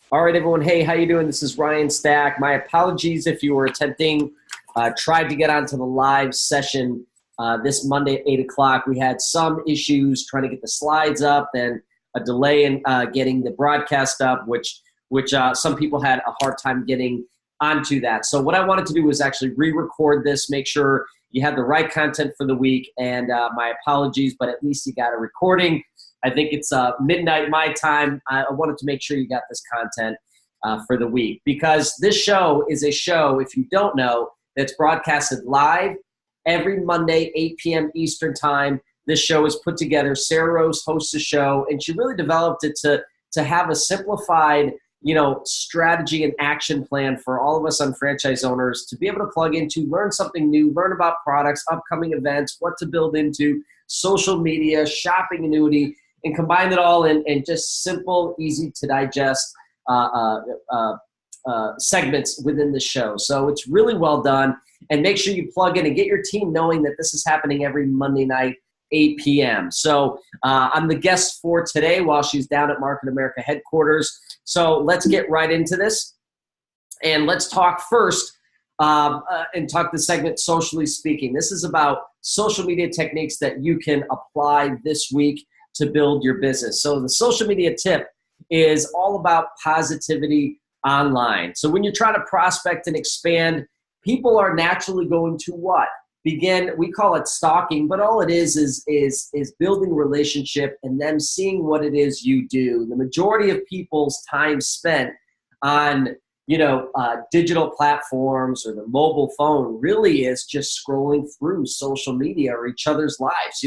All right, everyone. Hey, how you doing? This is Ryan Stack. My apologies if you were attempting, tried to get onto the live session this Monday at 8 o'clock. We had some issues trying to get the slides up and a delay in getting the broadcast up, which some people had a hard time getting onto that. So what I wanted to do was actually re-record this, make sure you had the right content for the week, and my apologies, but at least you got a recording. I think it's midnight my time. I wanted to make sure you got this content for the week, because this show is a show, if you don't know, that's broadcasted live every Monday, 8 p.m. Eastern time. This show is put together. Sarah Rose hosts the show, and she really developed it to have a simplified, strategy and action plan for all of us on franchise owners to be able to plug into, learn something new, learn about products, upcoming events, what to build into, social media, shopping, annuity, and combine it all in just simple, easy to digest segments within the show. So it's really well done. And make sure you plug in and get your team knowing that this is happening every Monday night, 8 p.m. So I'm the guest for today while she's down at Market America headquarters. So let's get right into this. And let's talk first and talk the segment Socially Speaking. This is about social media techniques that you can apply this week to build your business. So the social media tip is all about positivity online. So when you're trying to prospect and expand, people are naturally going to what? Begin, we call it stalking, but all it is building relationship and them seeing what it is you do. The majority of people's time spent on digital platforms or the mobile phone really is just scrolling through social media or each other's lives.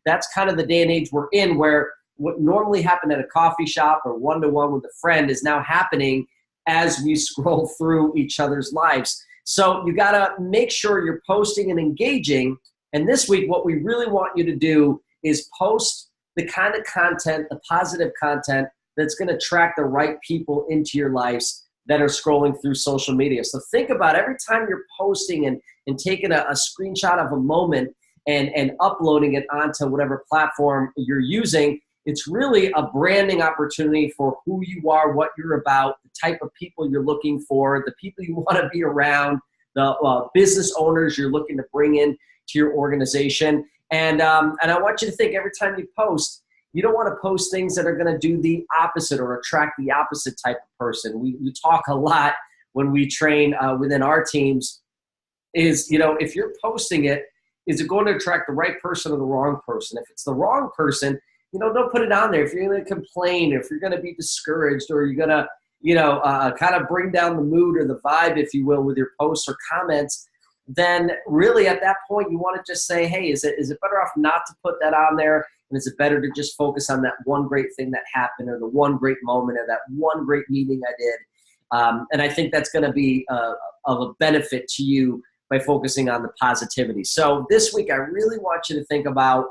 That's kind of the day and age we're in, where what normally happened at a coffee shop or one-to-one with a friend is now happening as we scroll through each other's lives. So you got to make sure you're posting and engaging. And this week, what we really want you to do is post the kind of content, the positive content that's going to attract the right people into your lives that are scrolling through social media. So think about every time you're posting and taking a screenshot of a moment and uploading it onto whatever platform you're using. It's really a branding opportunity for who you are, what you're about, the type of people you're looking for, the people you want to be around, the business owners you're looking to bring in to your organization. And I want you to think every time you post, you don't want to post things that are going to do the opposite or attract the opposite type of person. We talk a lot when we train within our teams is, if you're posting it, is it going to attract the right person or the wrong person? If it's the wrong person, don't put it on there. If you're going to complain, if you're going to be discouraged, or you're going to, kind of bring down the mood or the vibe, if you will, with your posts or comments, then really at that point you want to just say, hey, is it better off not to put that on there? And is it better to just focus on that one great thing that happened, or the one great moment, or that one great meeting I did? And I think that's going to be of a benefit to you by focusing on the positivity. So this week, I really want you to think about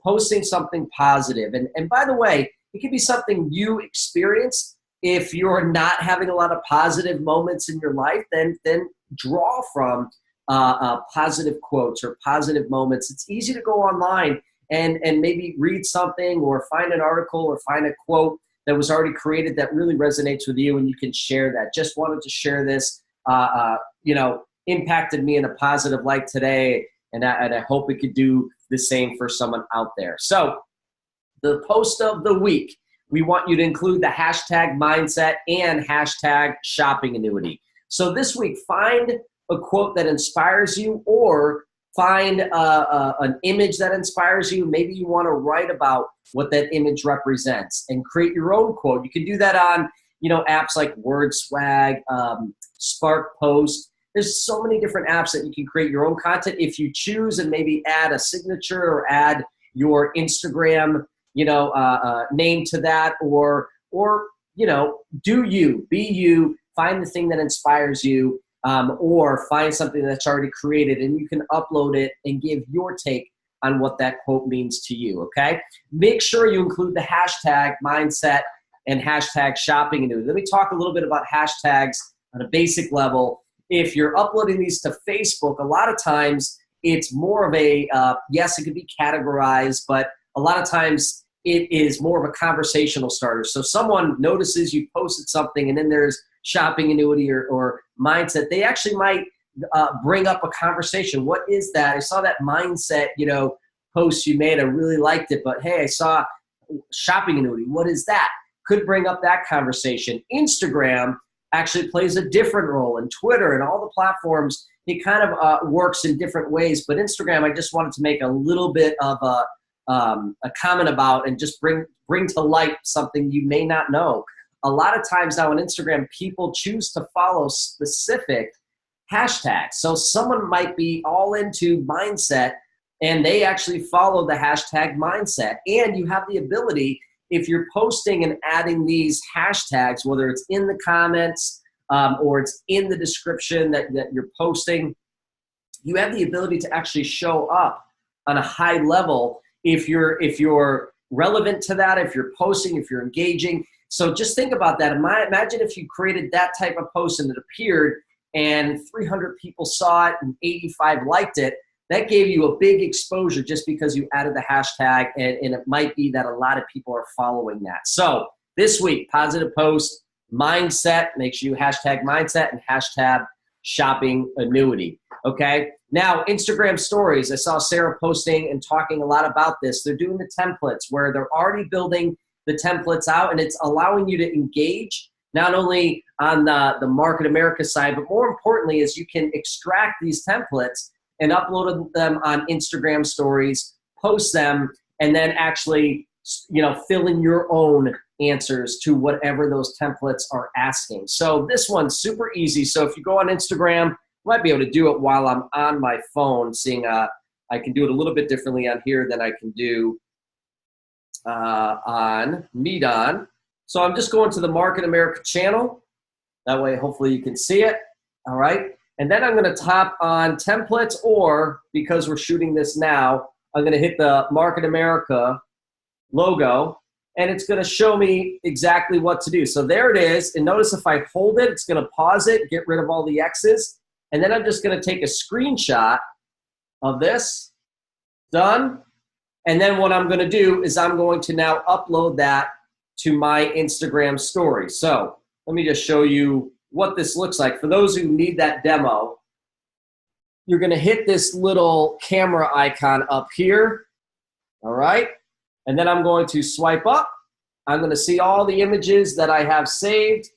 posting something positive. And by the way, it can be something you experience. If you're not having a lot of positive moments in your life, then draw from positive quotes or positive moments. It's easy to go online and maybe read something or find an article or find a quote that was already created that really resonates with you, and you can share that. Just wanted to share this, impacted me in a positive light today, and I hope it could do the same for someone out there. So the post of the week, we want you to include the hashtag mindset and hashtag shopping annuity. So this week, find a quote that inspires you, or find an image that inspires you. Maybe you want to write about what that image represents and create your own quote. You can do that on apps like WordSwag, Spark Post. There's so many different apps that you can create your own content if you choose, and maybe add a signature or add your Instagram, name to that, or do you, be you, find the thing that inspires you, or find something that's already created and you can upload it and give your take on what that quote means to you, okay? Make sure you include the hashtag mindset and hashtag shopping annuity. Let me talk a little bit about hashtags on a basic level. If you're uploading these to Facebook, a lot of times it's more of a, yes, it could be categorized, but a lot of times it is more of a conversational starter. So someone notices you posted something and then there's shopping annuity or mindset. They actually might bring up a conversation. What is that? I saw that mindset, post you made. I really liked it, but hey, I saw shopping annuity. What is that? Could bring up that conversation. Instagram actually plays a different role, and Twitter and all the platforms, it kind of works in different ways. But Instagram, I just wanted to make a little bit of a comment about and just bring to light something you may not know. A lot of times now on Instagram, people choose to follow specific hashtags. So someone might be all into mindset and they actually follow the hashtag mindset. And you have the ability, if you're posting and adding these hashtags, whether it's in the comments or it's in the description that you're posting, you have the ability to actually show up on a high level if you're relevant to that, if you're posting, if you're engaging. So just think about that. Imagine if you created that type of post and it appeared and 300 people saw it and 85 liked it. That gave you a big exposure just because you added the hashtag, and it might be that a lot of people are following that. So this week, positive post, mindset, make sure you hashtag mindset and hashtag shopping annuity, okay? Now, Instagram stories, I saw Sarah posting and talking a lot about this. They're doing the templates where they're already building the templates out, and it's allowing you to engage not only on the Market America side, but more importantly is you can extract these templates and upload them on Instagram stories, post them, and then actually, fill in your own answers to whatever those templates are asking. So this one's super easy. So if you go on Instagram, I might be able to do it while I'm on my phone, seeing I can do it a little bit differently on here than I can do on Meet On. So I'm just going to the Market America channel. That way, hopefully you can see it. All right. And then I'm going to tap on templates, or because we're shooting this now, I'm going to hit the Market America logo, and it's going to show me exactly what to do. So there it is. And notice if I hold it, it's going to pause it, get rid of all the X's. And then I'm just going to take a screenshot of this. Done. And then what I'm going to do is I'm going to now upload that to my Instagram story. So let me just show you what this looks like. For those who need that demo, you're going to hit this little camera icon up here. All right. And then I'm going to swipe up. I'm going to see all the images that I have saved.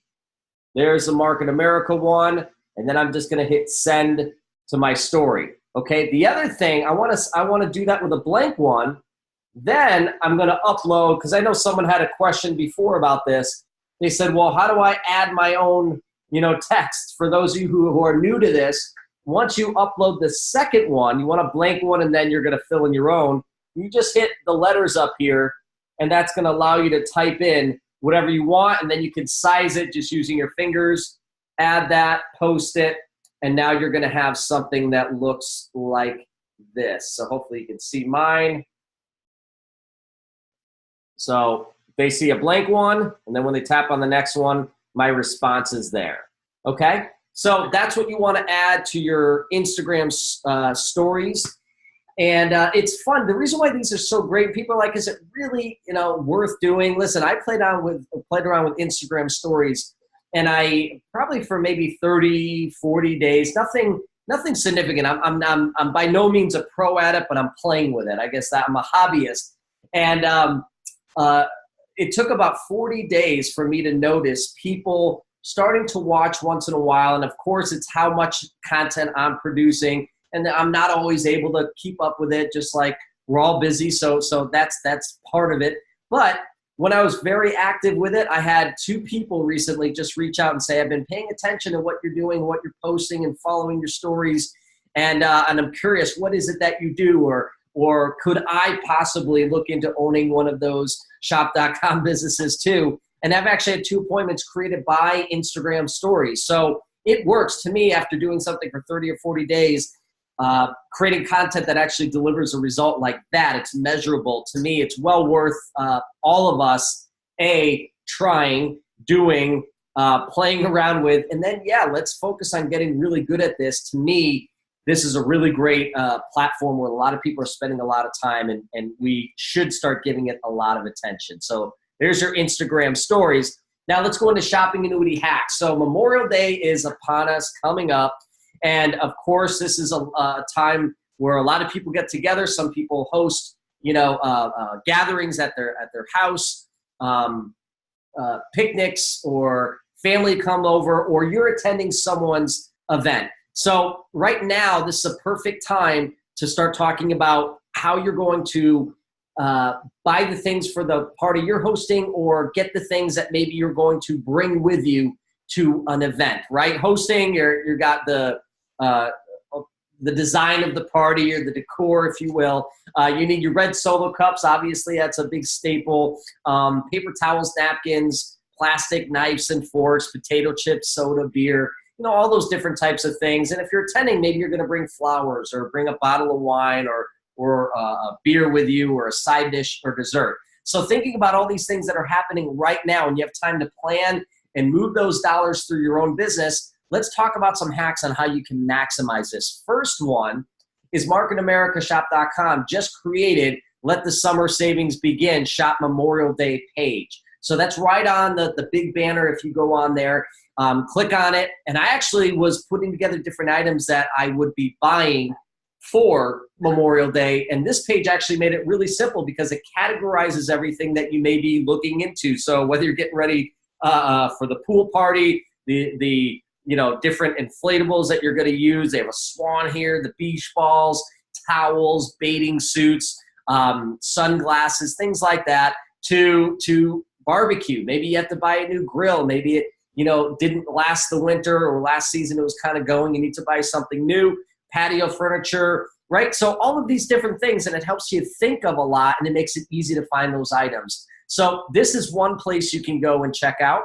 There's the Market America one. And then I'm just going to hit send to my story. Okay. The other thing, I want to do that with a blank one. Then I'm going to upload, because I know someone had a question before about this. They said, well, how do I add my own text? For those of you who are new to this, once you upload the second one, you want a blank one, and then you're going to fill in your own. You just hit the letters up here, and that's going to allow you to type in whatever you want, and then you can size it just using your fingers, add that, post it, and now you're going to have something that looks like this. So hopefully you can see mine. So they see a blank one, and then when they tap on the next one, my response is there. Okay? So that's what you want to add to your Instagram stories. And it's fun. The reason why these are so great, people are like, is it really worth doing? Listen, I played around with Instagram stories, and I probably for maybe 30, 40 days, nothing significant. I'm by no means a pro at it, but I'm playing with it. I guess that I'm a hobbyist. And it took about 40 days for me to notice people starting to watch once in a while. And of course, it's how much content I'm producing. And I'm not always able to keep up with it, just like we're all busy. So that's part of it. But when I was very active with it, I had 2 people recently just reach out and say, I've been paying attention to what you're doing, what you're posting, and following your stories. And I'm curious, what is it that you do? Or could I possibly look into owning one of those shop.com businesses too? And I've actually had 2 appointments created by Instagram stories. So it works to me after doing something for 30 or 40 days, creating content that actually delivers a result like that. It's measurable. To me, it's well worth all of us, trying, doing, playing around with, and then, let's focus on getting really good at this. To me, this is a really great platform where a lot of people are spending a lot of time, and we should start giving it a lot of attention. So there's your Instagram stories. Now let's go into shopping annuity hacks. So Memorial Day is upon us, coming up. And of course, this is a time where a lot of people get together. Some people host, gatherings at their house, picnics, or family come over, or you're attending someone's event. So right now, this is a perfect time to start talking about how you're going to buy the things for the party you're hosting, or get the things that maybe you're going to bring with you to an event, right? Hosting, you got the design of the party, or the decor, if you will. You need your red Solo cups. Obviously, that's a big staple. Paper towels, napkins, plastic knives and forks, potato chips, soda, beer, all those different types of things. And if you're attending, maybe you're going to bring flowers, or bring a bottle of wine, or a beer with you, or a side dish or dessert. So thinking about all these things that are happening right now, and you have time to plan and move those dollars through your own business, let's talk about some hacks on how you can maximize this. First one is marketamericashop.com just created Let the Summer Savings Begin Shop Memorial Day page. So that's right on the big banner. If you go on there, click on it. And I actually was putting together different items that I would be buying for Memorial Day. And this page actually made it really simple because it categorizes everything that you may be looking into. So whether you're getting ready for the pool party, the different inflatables that you're going to use. They have a swan here, the beach balls, towels, bathing suits, sunglasses, things like that, to barbecue. Maybe you have to buy a new grill. Maybe it, didn't last the winter, or last season it was kind of going. You need to buy something new. Patio furniture, right? So all of these different things, and it helps you think of a lot, and it makes it easy to find those items. So this is one place you can go and check out.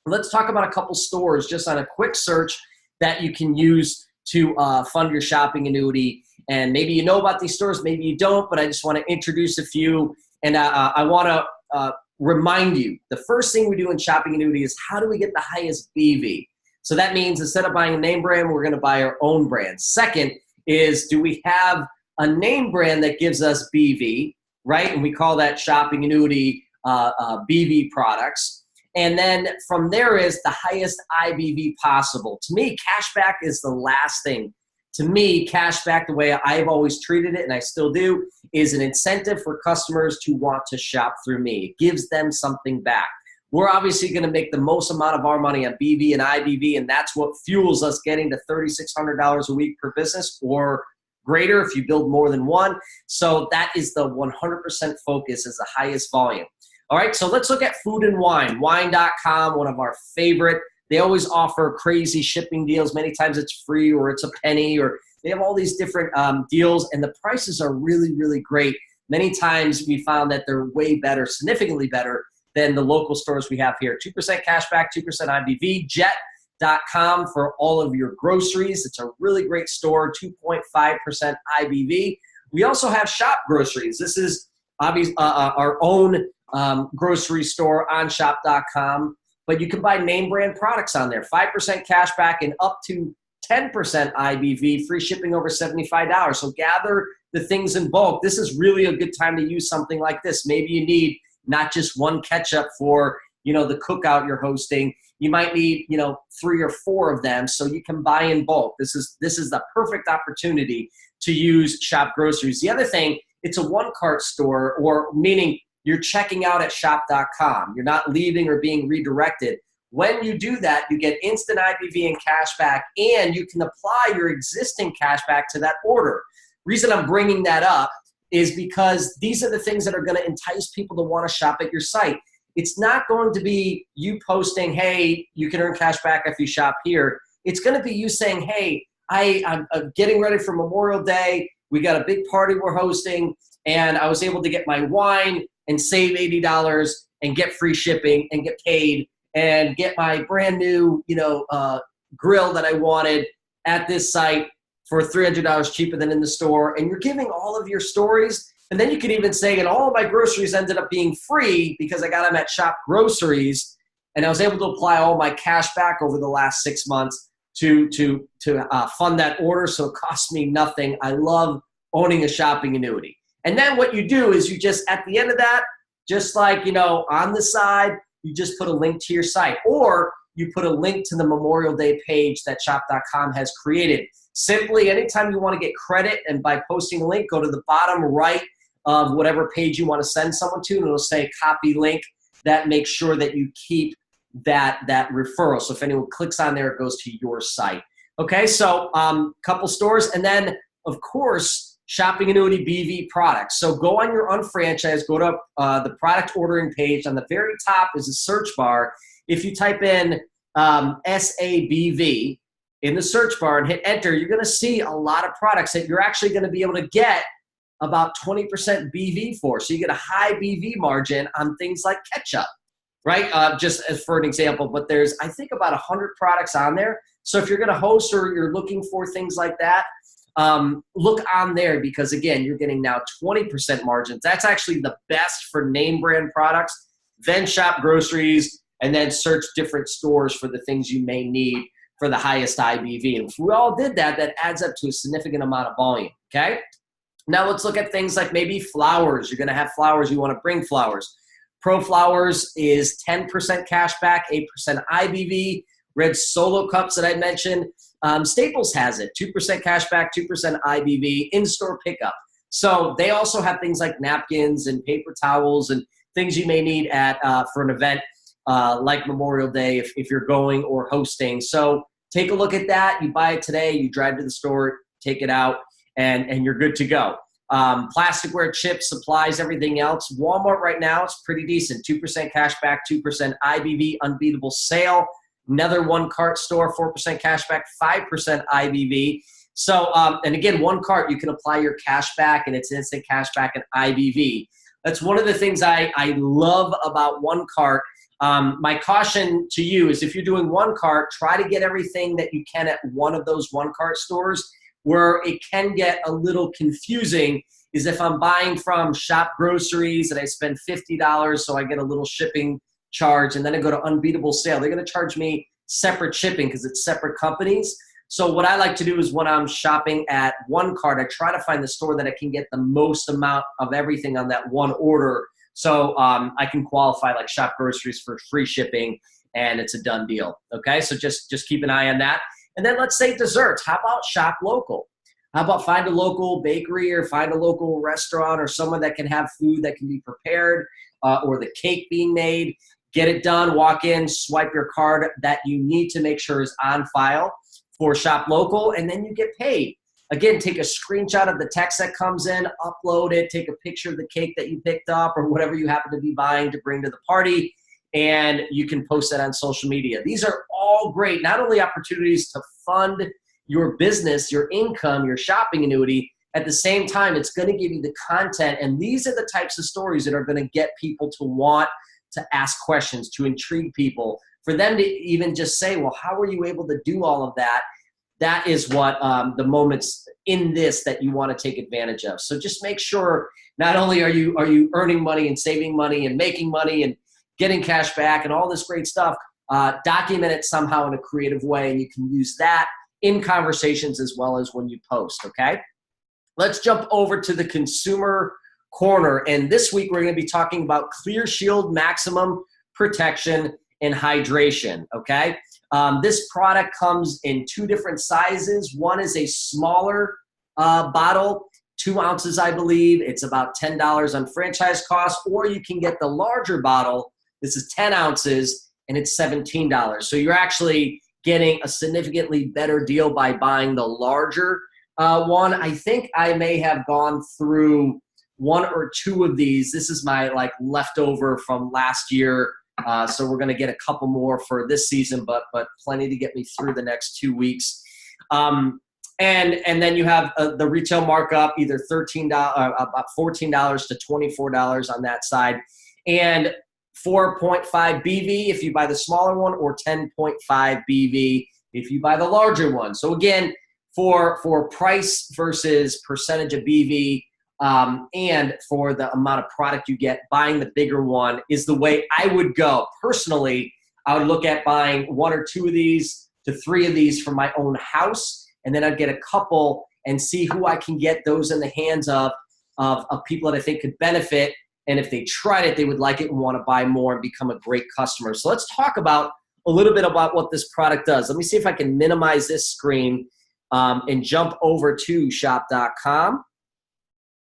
Let's talk about a couple stores just on a quick search that you can use to fund your shopping annuity. And maybe you know about these stores, maybe you don't, but I just want to introduce a few. And I want to remind you, the first thing we do in shopping annuity is how do we get the highest BV? So that means instead of buying a name brand, we're going to buy our own brand. Second is, do we have a name brand that gives us BV, right? And we call that shopping annuity BV products. And then from there is the highest IBV possible. To me, cashback is the last thing. To me, cashback, the way I've always treated it, and I still do, is an incentive for customers to want to shop through me. It gives them something back. We're obviously going to make the most amount of our money on BV and IBV, and that's what fuels us getting to $3,600 a week per business or greater if you build more than one. So that is the 100% focus, is the highest volume. All right, so let's look at food and wine. Wine.com, one of our favorite. They always offer crazy shipping deals. Many times it's free, or it's a penny, or they have all these different deals, and the prices are really, really great. Many times we found that they're way better, significantly better than the local stores we have here. 2% cashback, 2% IBV. Jet.com for all of your groceries. It's a really great store, 2.5% IBV. We also have Shop Groceries. This is obviously our own grocery store on shop.com, but you can buy name brand products on there. 5% cashback and up to 10% IBV, free shipping over $75. So gather the things in bulk. This is really a good time to use something like this. Maybe you need not just one ketchup for, the cookout you're hosting. You might need, 3 or 4 of them, so you can buy in bulk. This is the perfect opportunity to use Shop Groceries. The other thing, it's a OneCart store, or meaning you're checking out at shop.com. You're not leaving or being redirected. When you do that, you get instant IBV and cashback, and you can apply your existing cashback to that order. Reason I'm bringing that up is because these are the things that are going to entice people to want to shop at your site. It's not going to be you posting, hey, you can earn cashback if you shop here. It's going to be you saying, hey, I'm getting ready for Memorial Day. We got a big party we're hosting, and I was able to get my wine and save $80 and get free shipping and get paid and get my brand new, grill that I wanted at this site for $300 cheaper than in the store. And you're giving all of your stories. And then you could even say, and all of my groceries ended up being free because I got them at Shop Groceries, and I was able to apply all my cash back over the last 6 months. to fund that order, so it costs me nothing. I love owning a shopping annuity. And then what you do is you just, at the end of that, just like, on the side, you just put a link to your site, or you put a link to the Memorial Day page that shop.com has created. Simply, anytime you want to get credit, and by posting a link, go to the bottom right of whatever page you want to send someone to, and it'll say copy link. That makes sure that you keep that referral. So if anyone clicks on there, it goes to your site. Okay, so couple stores, and then, of course, shopping annuity BV products. So go on your unfranchised, go to the product ordering page. On the very top is a search bar. If you type in SABV in the search bar and hit enter, you're going to see a lot of products that you're actually going to be able to get about 20% BV for. So you get a high BV margin on things like ketchup, right? Just as for an example, but there's, I think, about 100 products on there. So if you're going to host or you're looking for things like that, look on there, because again, you're getting now 20% margins. That's actually the best for name brand products. Then shop groceries, and then search different stores for the things you may need for the highest IBV. And if we all did that, that adds up to a significant amount of volume, okay? Now let's look at things like maybe flowers. You're gonna have flowers, you wanna bring flowers. Pro Flowers is 10% cash back, 8% IBV. Red Solo Cups that I mentioned, Staples has it, 2% cash back, 2% IBV, in-store pickup. So they also have things like napkins and paper towels and things you may need at for an event like Memorial Day if you're going or hosting. So take a look at that. You buy it today, you drive to the store, take it out, and you're good to go. Plasticware, chips, supplies, everything else. Walmart right now, it's pretty decent. 2% cash back, 2% IBV, unbeatable sale. Another OneCart store, 4% cash back, 5% IBV. So, and again, OneCart, you can apply your cash back, and it's instant cash back and IBV. That's one of the things I love about OneCart. My caution to you is if you're doing OneCart, try to get everything that you can at one of those OneCart stores. Where it can get a little confusing is if I'm buying from Shop Groceries and I spend $50, so I get a little shipping charge, and then I go to Unbeatable Sale. They're going to charge me separate shipping because it's separate companies. So what I like to do is when I'm shopping at OneCart, I try to find the store that I can get the most amount of everything on that one order. So I can qualify like Shop Groceries for free shipping, and it's a done deal. Okay, so just keep an eye on that. And then let's say desserts. How about shop local? How about find a local bakery or find a local restaurant or someone that can have food that can be prepared or the cake being made. Get it done, walk in, swipe your card that you need to make sure is on file for shop local, and then you get paid. Again, take a screenshot of the text that comes in, upload it, take a picture of the cake that you picked up or whatever you happen to be buying to bring to the party, and you can post that on social media. These are all great, not only opportunities to fund your business, your income, your shopping annuity, at the same time, it's going to give you the content, and these are the types of stories that are going to get people to want to ask questions, to intrigue people, for them to even just say, well, how were you able to do all of that? That is what the moments in this that you want to take advantage of. So just make sure not only are you earning money and saving money and making money and getting cash back and all this great stuff, document it somehow in a creative way, and you can use that in conversations as well as when you post, okay? Let's jump over to the consumer corner, and this week we're going to be talking about Clearshield Maximum Protection and Hydration, okay? This product comes in two different sizes. One is a smaller bottle, 2 ounces, I believe. It's about $10 on franchise cost, or you can get the larger bottle. This is 10 ounces, and it's $17. So you're actually getting a significantly better deal by buying the larger one. I think I may have gone through 1 or 2 of these. This is my leftover from last year. So we're going to get a couple more for this season, but plenty to get me through the next 2 weeks. And then you have the retail markup, either $13, about $14 to $24 on that side, and 4.5 BV if you buy the smaller one, or 10.5 BV if you buy the larger one. So again, for price versus percentage of BV, and for the amount of product you get, buying the bigger one is the way I would go. Personally, I would look at buying 1 or 2 of these to 3 of these for my own house, and then I'd get a couple and see who I can get those in the hands of people that I think could benefit. And if they tried it, they would like it and want to buy more and become a great customer. So let's talk about a little bit about what this product does. Let me see if I can minimize this screen and jump over to shop.com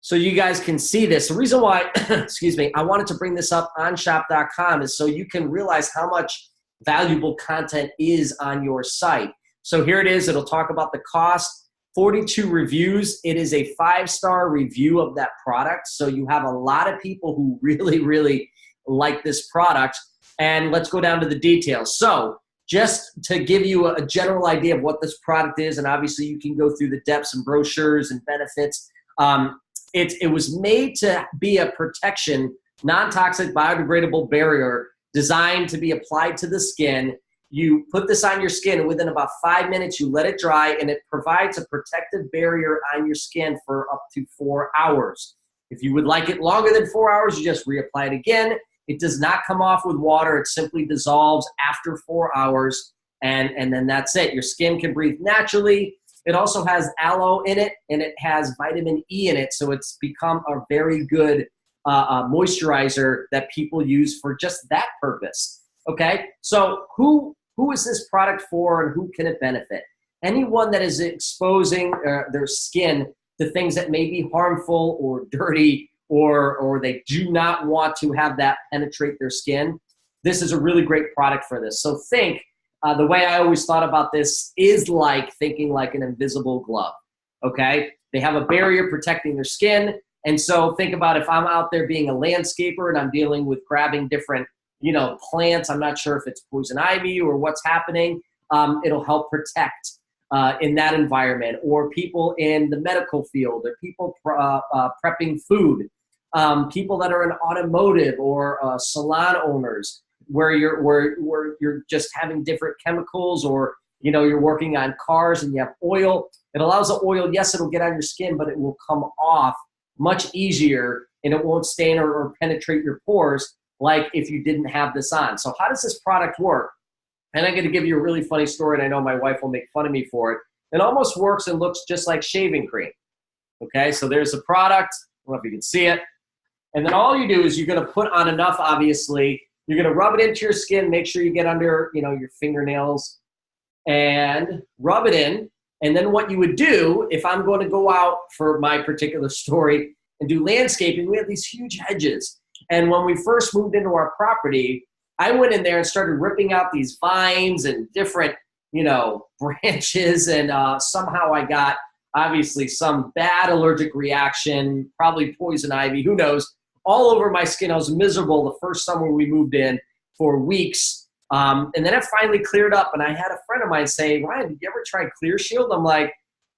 so you guys can see this. The reason why, excuse me, I wanted to bring this up on shop.com is so you can realize how much valuable content is on your site. So here it is. It'll talk about the cost. 42 reviews. It is a 5-star review of that product. So you have a lot of people who really, really like this product. And let's go down to the details. So just to give you a general idea of what this product is, and obviously you can go through the depths and brochures and benefits. It was made to be a protection, non-toxic, biodegradable barrier designed to be applied to the skin. You put this on your skin, and within about 5 minutes, you let it dry, and it provides a protective barrier on your skin for up to 4 hours. If you would like it longer than 4 hours, you just reapply it again. It does not come off with water. It simply dissolves after 4 hours, and then that's it. Your skin can breathe naturally. It also has aloe in it, and it has vitamin E in it, so it's become a very good moisturizer that people use for just that purpose. Okay, so who is this product for, and who can it benefit? Anyone that is exposing their skin to things that may be harmful or dirty, or they do not want to have that penetrate their skin. This is a really great product for this. So think, the way I always thought about this is like thinking like an invisible glove, okay? They have a barrier protecting their skin. And so think about if I'm out there being a landscaper and I'm dealing with grabbing different plants. I'm not sure if it's poison ivy or what's happening. It'll help protect in that environment, or people in the medical field, or people prepping food, people that are in automotive or salon owners, where you're just having different chemicals, or you're working on cars and you have oil. It allows the oil, yes, it'll get on your skin, but it will come off much easier, and it won't stain or penetrate your pores like if you didn't have this on. So how does this product work? And I'm going to give you a really funny story, and I know my wife will make fun of me for it. It almost works and looks just like shaving cream. Okay, so there's the product. I don't know if you can see it. And then all you do is you're going to put on enough, obviously. You're going to rub it into your skin. Make sure you get under, your fingernails and rub it in. And then what you would do, if I'm going to go out for my particular story and do landscaping, we have these huge hedges. And when we first moved into our property, I went in there and started ripping out these vines and different, branches. And somehow I got, obviously, some bad allergic reaction, probably poison ivy, who knows, all over my skin. I was miserable the first summer we moved in for weeks. And then it finally cleared up. And I had a friend of mine say, Ryan, did you ever try Clearshield? I'm like,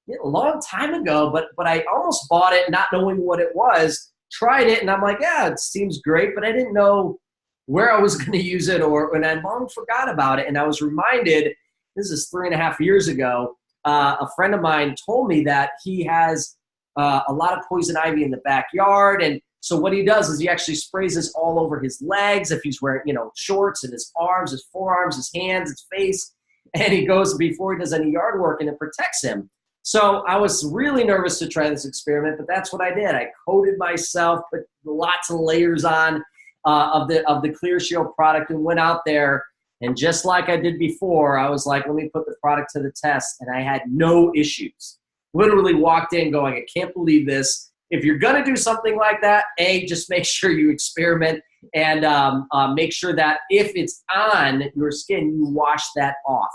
yeah, a long time ago, but I almost bought it not knowing what it was. Tried it, and I'm like, yeah, it seems great, but I didn't know where I was going to use it, and I long forgot about it. And I was reminded, this is 3.5 years ago, a friend of mine told me that he has a lot of poison ivy in the backyard. And so what he does is he actually sprays this all over his legs if he's wearing, shorts, and his arms, his forearms, his hands, his face. And he goes before he does any yard work, and it protects him. So I was really nervous to try this experiment, but that's what I did. I coated myself, put lots of layers on of the Clearshield product, and went out there. And just like I did before, I was like, let me put the product to the test. And I had no issues. Literally walked in going, I can't believe this. If you're going to do something like that, just make sure you experiment, and make sure that if it's on your skin, you wash that off,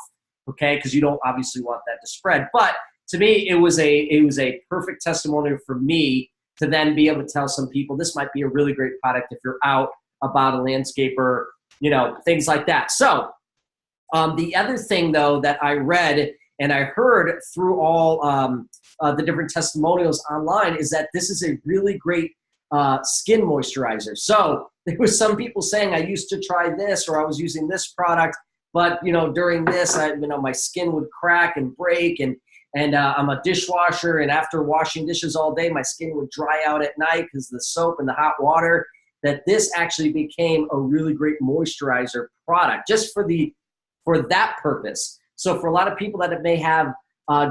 okay? Because you don't obviously want that to spread. But to me, it was a perfect testimonial for me to then be able to tell some people this might be a really great product if you're out about a landscaper, things like that. So the other thing, though, that I read and I heard through all the different testimonials online is that this is a really great skin moisturizer. So there was some people saying, I used to try this, or I was using this product, but during this, my skin would crack and break, and I'm a dishwasher, and after washing dishes all day, my skin would dry out at night because the soap and the hot water. That this actually became a really great moisturizer product just for that purpose. So for a lot of people that may have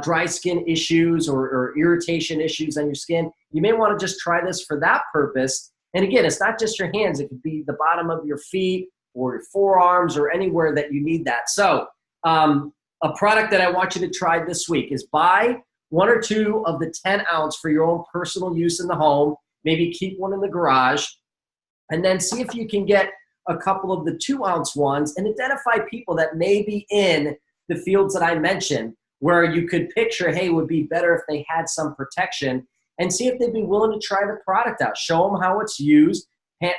dry skin issues or irritation issues on your skin, you may want to just try this for that purpose. And again, it's not just your hands. It could be the bottom of your feet or your forearms or anywhere that you need that. So a product that I want you to try this week is buy 1 or 2 of the 10 ounce for your own personal use in the home. Maybe keep one in the garage. And then see if you can get a couple of the 2 ounce ones and identify people that may be in the fields that I mentioned where you could picture, hey, it would be better if they had some protection, and see if they'd be willing to try the product out. Show them how it's used,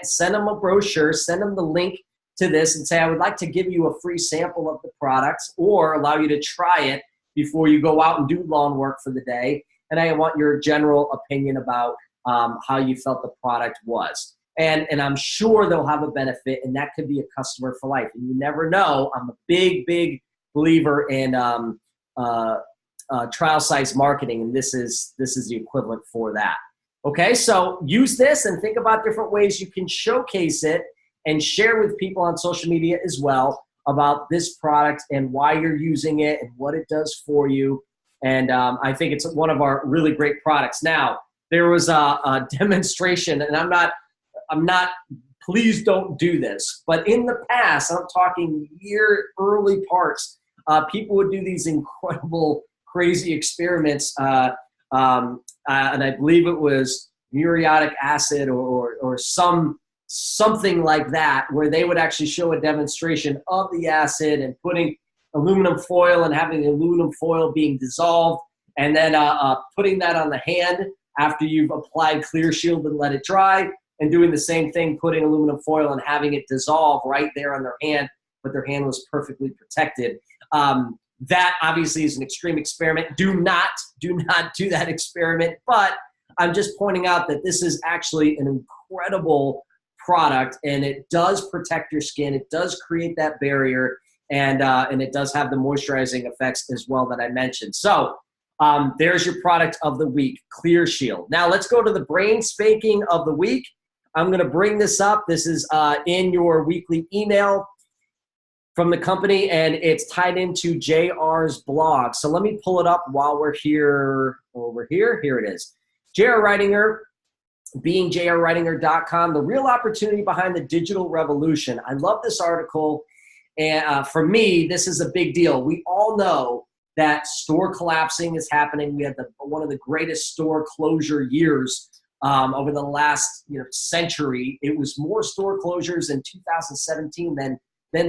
send them a brochure, send them the link to this and say, I would like to give you a free sample of the products or allow you to try it before you go out and do lawn work for the day. And I want your general opinion about how you felt the product was. And I'm sure they'll have a benefit, and that could be a customer for life. And you never know. I'm a big, big believer in trial size marketing, and this is the equivalent for that. Okay, so use this and think about different ways you can showcase it and share with people on social media as well about this product and why you're using it and what it does for you. And I think it's one of our really great products. Now, there was a demonstration, and I'm not, please don't do this, but in the past, I'm talking early parts, people would do these incredible, crazy experiments, and I believe it was muriatic acid or something like that, where they would actually show a demonstration of the acid and putting aluminum foil and having the aluminum foil being dissolved, and then putting that on the hand after you've applied Clearshield and let it dry, and doing the same thing, putting aluminum foil and having it dissolve right there on their hand, but their hand was perfectly protected. That obviously is an extreme experiment. Do not do that experiment, but I'm just pointing out that this is actually an incredible product, and it does protect your skin. It does create that barrier, and it does have the moisturizing effects as well that I mentioned. So there's your product of the week, Clearshield. Now let's go to the brain spanking of the week. I'm going to bring this up. This is in your weekly email from the company, and it's tied into JR's blog. So let me pull it up while we're here. Over here. Here it is. JR Reitinger, being jrreitinger.com, the real opportunity behind the digital revolution. I love this article, and for me, this is a big deal. We all know that store collapsing is happening. We had one of the greatest store closure years over the last century. It was more store closures in 2017 than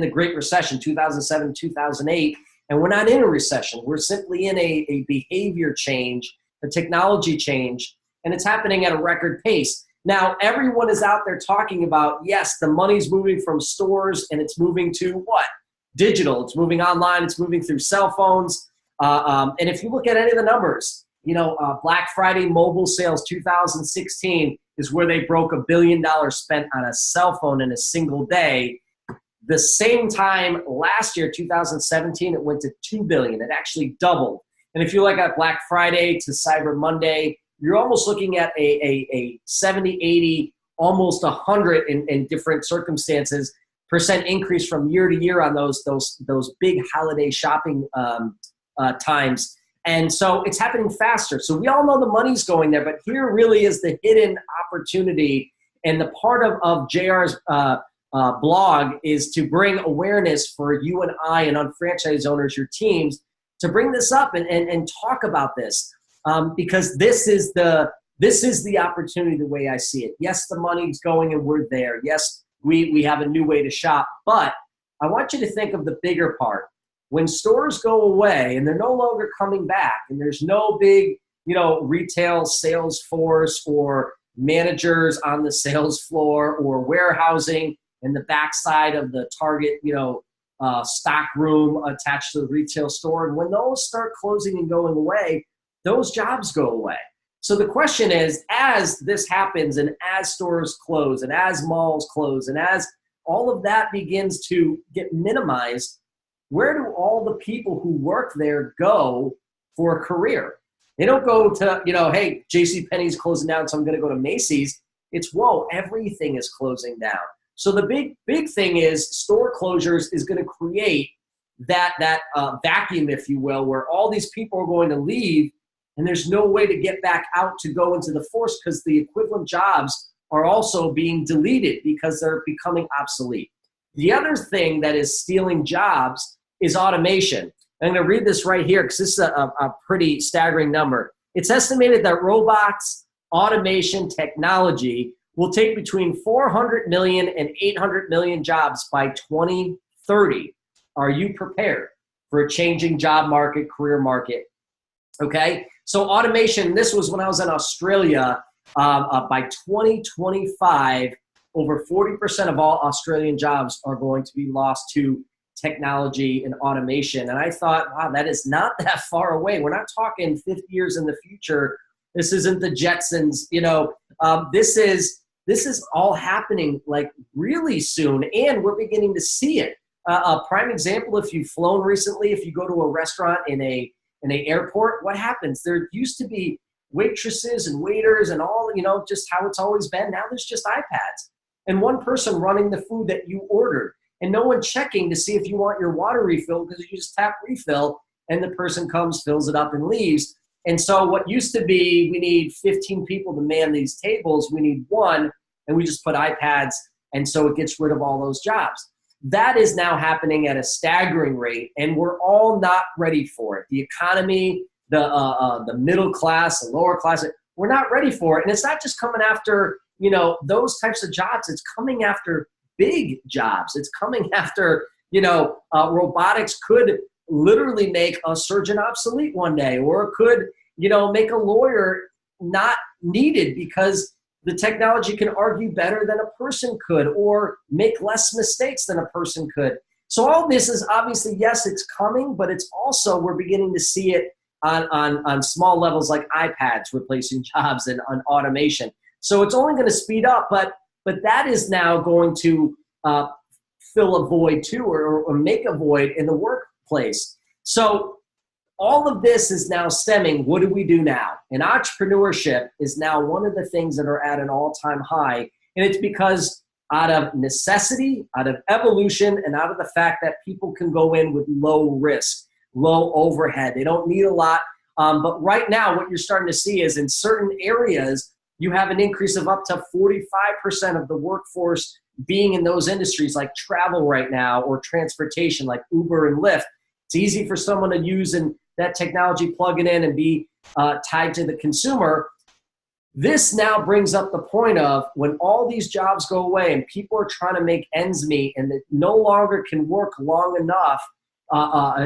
the Great Recession, 2007, 2008. And we're not in a recession. We're simply in a behavior change, a technology change, and it's happening at a record pace. Now, everyone is out there talking about, yes, the money's moving from stores and it's moving to what? Digital. It's moving online. It's moving through cell phones. And if you look at any of the numbers, Black Friday mobile sales 2016 is where they broke $1 billion spent on a cell phone in a single day. The same time last year, 2017, it went to $2 billion. It actually doubled. And if you look at Black Friday to Cyber Monday, you're almost looking at a 70, 80, almost 100 in different circumstances % increase from year to year on those big holiday shopping times. And so it's happening faster. So we all know the money's going there, but here really is the hidden opportunity. And the part of JR's blog is to bring awareness for you and I and unfranchised owners, your teams, to bring this up and talk about this. Because this is the opportunity the way I see it. Yes, the money's going and we're there. Yes, we have a new way to shop. But I want you to think of the bigger part. When stores go away and they're no longer coming back and there's no big, retail sales force or managers on the sales floor or warehousing in the backside of the Target, stock room attached to the retail store. And when those start closing and going away, those jobs go away. So the question is, as this happens and as stores close and as malls close and as all of that begins to get minimized, where do all the people who work there go for a career? They don't go to, hey, JCPenney's closing down, so I'm going to go to Macy's. It's, whoa, everything is closing down. So the big thing is store closures is going to create that vacuum, if you will, where all these people are going to leave and there's no way to get back out to go into the force because the equivalent jobs are also being deleted because they're becoming obsolete. The other thing that is stealing jobs is automation. I'm going to read this right here because this is a pretty staggering number. It's estimated that robots, automation, technology will take between 400 million and 800 million jobs by 2030. Are you prepared for a changing job market, career market? Okay, so automation, this was when I was in Australia. By 2025, over 40% of all Australian jobs are going to be lost to technology and automation. And I thought, wow, that is not that far away. We're not talking 50 years in the future. This isn't the Jetsons. This is all happening like really soon, and we're beginning to see it. A prime example, if you've flown recently, if you go to a restaurant in an airport, what happens? There used to be waitresses and waiters and all, just how it's always been. Now there's just iPads and one person running the food that you ordered and no one checking to see if you want your water refilled, because you just tap refill and the person comes, fills it up and leaves. And so what used to be, we need 15 people to man these tables, we need one, and we just put iPads, and so it gets rid of all those jobs. That is now happening at a staggering rate, and we're all not ready for it. The economy, the middle class, the lower class, we're not ready for it. And it's not just coming after, those types of jobs. It's coming after big jobs. It's coming after, robotics could literally make a surgeon obsolete one day, or it could, make a lawyer not needed because the technology can argue better than a person could, or make less mistakes than a person could. So all this is obviously, yes, it's coming, but it's also, we're beginning to see it on small levels like iPads replacing jobs and on automation. So it's only going to speed up, but that is now going to fill a void too, or make a void in the workplace. So all of this is now stemming, what do we do now? And entrepreneurship is now one of the things that are at an all-time high, and it's because out of necessity, out of evolution, and out of the fact that people can go in with low risk, low overhead. They don't need a lot. But right now, what you're starting to see is in certain areas, you have an increase of up to 45% of the workforce being in those industries like travel right now, or transportation like Uber and Lyft. It's easy for someone to use and that technology, plug it in and be tied to the consumer. This now brings up the point of when all these jobs go away and people are trying to make ends meet and they no longer can work long enough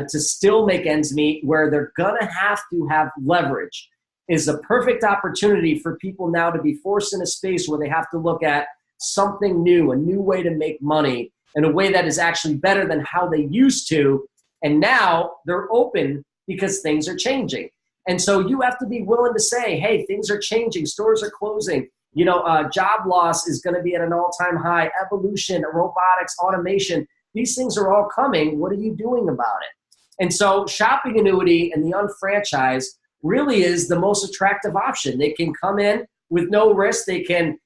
to still make ends meet, where they're gonna have to have leverage, is a perfect opportunity for people now to be forced in a space where they have to look at something new, a new way to make money in a way that is actually better than how they used to. And now they're open because things are changing. And so you have to be willing to say, hey, things are changing, stores are closing, job loss is gonna be at an all-time high, evolution, robotics, automation, these things are all coming. What are you doing about it? And so shopping annuity and the unfranchised really is the most attractive option. They can come in with no risk. They can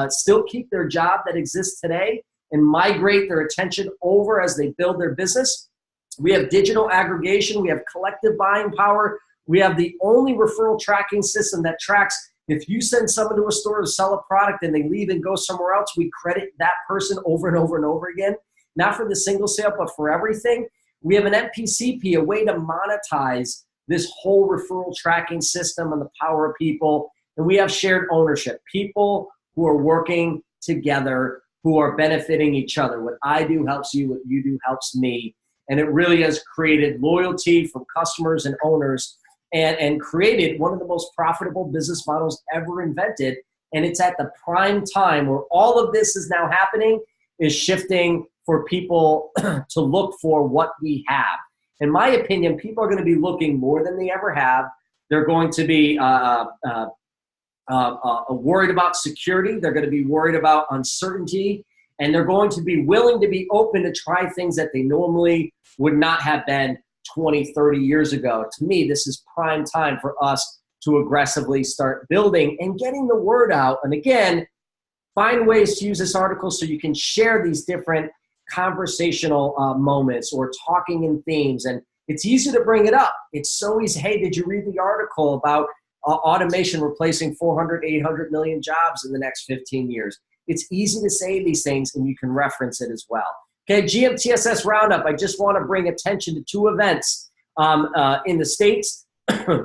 still keep their job that exists today and migrate their attention over as they build their business. We have digital aggregation. We have collective buying power. We have the only referral tracking system that tracks if you send someone to a store to sell a product and they leave and go somewhere else, we credit that person over and over and over again, not for the single sale, but for everything. We have an MPCP, a way to monetize this whole referral tracking system and the power of people. And we have shared ownership, people who are working together, who are benefiting each other. What I do helps you, what you do helps me. And it really has created loyalty from customers and owners, and created one of the most profitable business models ever invented. And it's at the prime time where all of this is now happening, is shifting for people to look for what we have. In my opinion, people are going to be looking more than they ever have. They're going to be worried about security. They're going to be worried about uncertainty. And they're going to be willing to be open to try things that they normally would not have been 20, 30 years ago. To me, this is prime time for us to aggressively start building and getting the word out. And again, find ways to use this article so you can share these different conversational moments or talking in themes. And it's easy to bring it up. It's so easy. Hey, did you read the article about automation replacing 400, 800 million jobs in the next 15 years? It's easy to say these things, and you can reference it as well. Okay, GMTSS Roundup. I just want to bring attention to 2 events in the States.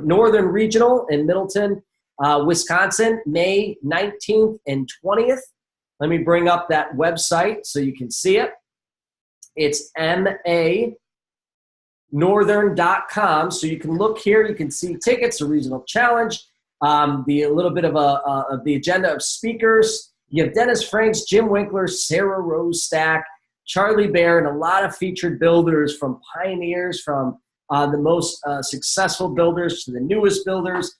Northern Regional in Middleton, Wisconsin, May 19th and 20th. Let me bring up that website so you can see it. It's manorthern.com. So you can look here. You can see tickets, a regional challenge, a little bit of the agenda of speakers. You have Dennis Franks, Jim Winkler, Sarah Rose Stack, Charlie Bear, and a lot of featured builders, from pioneers, from the most successful builders to the newest builders.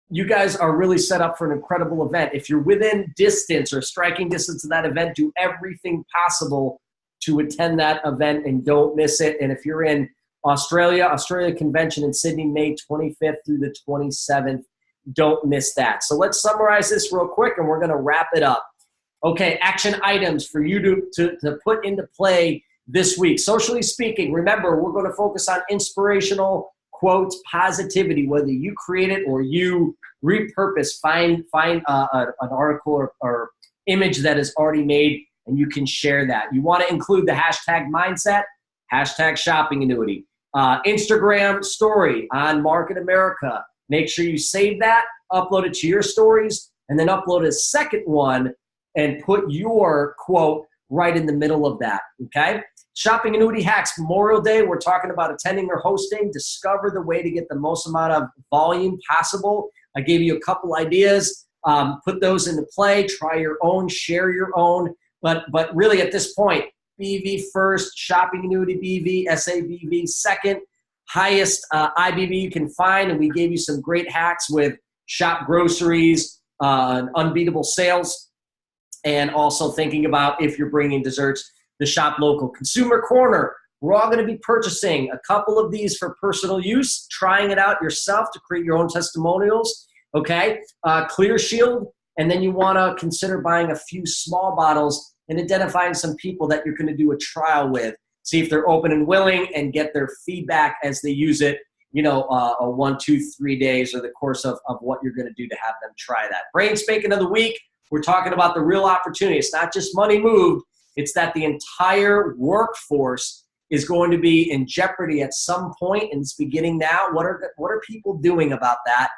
You guys are really set up for an incredible event. If you're within distance or striking distance of that event, do everything possible to attend that event and don't miss it. And if you're in Australia Convention in Sydney, May 25th through the 27th, don't miss that. So let's summarize this real quick, and we're going to wrap it up. Okay, action items for you to put into play this week. Socially speaking, remember, we're going to focus on inspirational quotes, positivity, whether you create it or you repurpose, find an article or image that is already made, and you can share that. You want to include the hashtag mindset, hashtag shopping annuity. Instagram story on Market America. Make sure you save that, upload it to your stories, and then upload a second one and put your quote right in the middle of that, okay? Shopping Annuity Hacks, Memorial Day, we're talking about attending or hosting. Discover the way to get the most amount of volume possible. I gave you a couple ideas. Put those into play. Try your own, share your own. But really at this point, BV first, Shopping Annuity BV, SABV second, highest IBV you can find. And we gave you some great hacks with shop groceries, unbeatable sales, and also thinking about, if you're bringing desserts, the Shop Local Consumer Corner. We're all going to be purchasing a couple of these for personal use, trying it out yourself to create your own testimonials, okay? Clearshield, and then you want to consider buying a few small bottles and identifying some people that you're going to do a trial with. See if they're open and willing, and get their feedback as they use it, a 1, 2, 3 days or the course of what you're going to do to have them try that. Brain Spanking of the week, we're talking about the real opportunity. It's not just money moved. It's that the entire workforce is going to be in jeopardy at some point, and it's beginning now. What are people doing about that?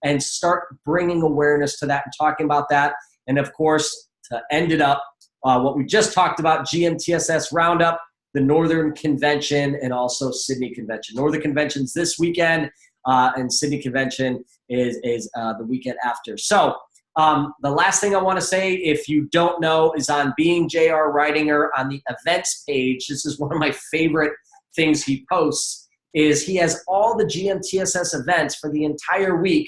And start bringing awareness to that and talking about that. And of course, to end it up, what we just talked about, GMTSS Roundup, the Northern Convention, and also Sydney Convention. Northern Convention's this weekend, and Sydney Convention is the weekend after. So the last thing I want to say, if you don't know, is on Being J.R. Ridinger on the events page. This is one of my favorite things he posts, is he has all the GMTSS events for the entire week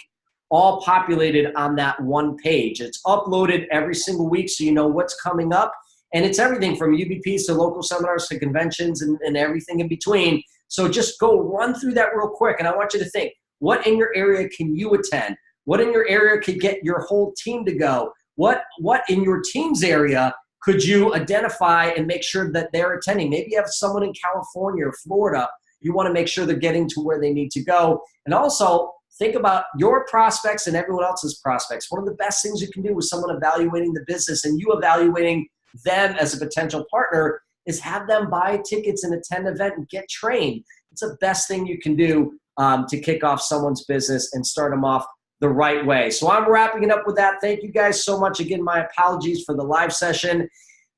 all populated on that one page. It's uploaded every single week so you know what's coming up. And it's everything from UBPs to local seminars to conventions and everything in between. So just go run through that real quick. And I want you to think, what in your area can you attend? What in your area could get your whole team to go? What in your team's area could you identify and make sure that they're attending? Maybe you have someone in California or Florida. You want to make sure they're getting to where they need to go. And also think about your prospects and everyone else's prospects. One of the best things you can do with someone evaluating the business and you evaluating them as a potential partner is have them buy tickets and attend an event and get trained. It's the best thing you can do to kick off someone's business and start them off the right way. So I'm wrapping it up with that. Thank you guys so much. Again, my apologies for the live session.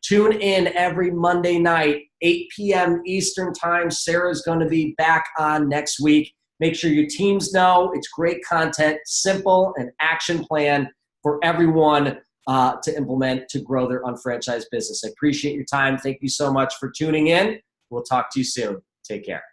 Tune in every Monday night, 8 p.m. Eastern time. Sarah's going to be back on next week. Make sure your teams know it's great content, simple, and action plan for everyone to implement to grow their unfranchised business. I appreciate your time. Thank you so much for tuning in. We'll talk to you soon. Take care.